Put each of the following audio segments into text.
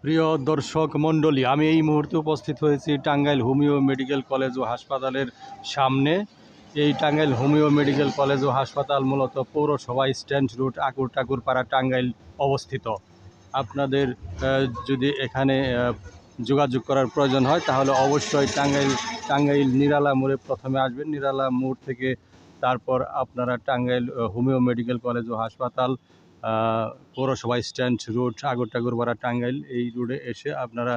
প্রিয় দর্শক মণ্ডলী, আমি এই মুহূর্তে উপস্থিত হয়েছি টাঙ্গাইল হোমিও মেডিকেল কলেজ ও হাসপাতালের সামনে। এই টাঙ্গাইল হোমিও মেডিকেল কলেজ ও হাসপাতাল মূলত পৌরসভা স্ট্যান্ড রোড ঠাকুরপাড়া টাঙ্গাইল অবস্থিত। আপনাদের যদি এখানে যোগাযোগ করার প্রয়োজন হয় তাহলে অবশ্যই টাঙ্গাইল নিরালা মোড়ে প্রথমে আসবেন। নিরালা মোড় থেকে তারপর আপনারা টাঙ্গাইল হোমিও মেডিকেল কলেজ ও হাসপাতাল, পৌরসভা স্ট্যান্ড রোড ঠাকুরপাড়া টাঙ্গাইল, এই রোডে এসে আপনারা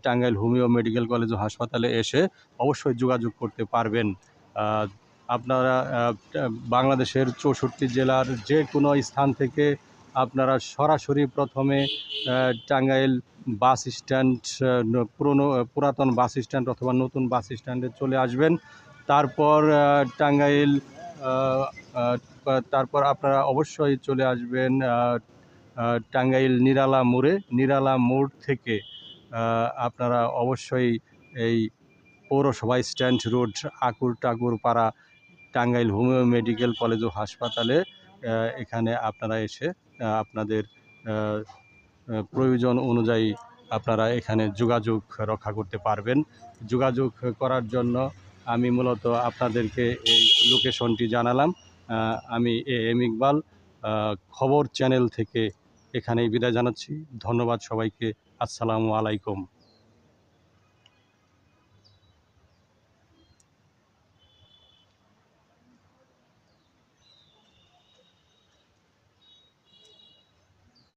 টাঙ্গাইল হোমিও মেডিকেল কলেজ ও হাসপাতালে এসে অবশ্যই যোগাযোগ করতে পারবেন। আপনারা বাংলাদেশের 64 জেলার যে কোনো স্থান থেকে আপনারা সরাসরি প্রথমে টাঙ্গাইল বাস স্ট্যান্ড, পুরাতন বাস স্ট্যান্ড অথবা নতুন বাস স্ট্যান্ডে চলে আসবেন। তারপর টাঙ্গাইল তারপর আপনারা অবশ্যই চলে আসবেন টাঙ্গাইল নিরালা মোড় থেকে আপনারা অবশ্যই এই পৌরসভা stand road Thakurpara Tangail homeo medical college ও হাসপাতালে এখানে আপনারা এসে আপনাদের প্রয়োজন অনুযায়ী আপনারা এখানে যোগাযোগ রক্ষা করতে পারবেন। যোগাযোগ করার জন্য আমি মূলত আপনাদেরকে এই লোকেশনটি জানালাম। আমি এম ইকবাল, খবর চ্যানেল থেকে এখানেই বিদায় জানাচ্ছি। ধন্যবাদ সবাইকে। আসসালামু আলাইকুম।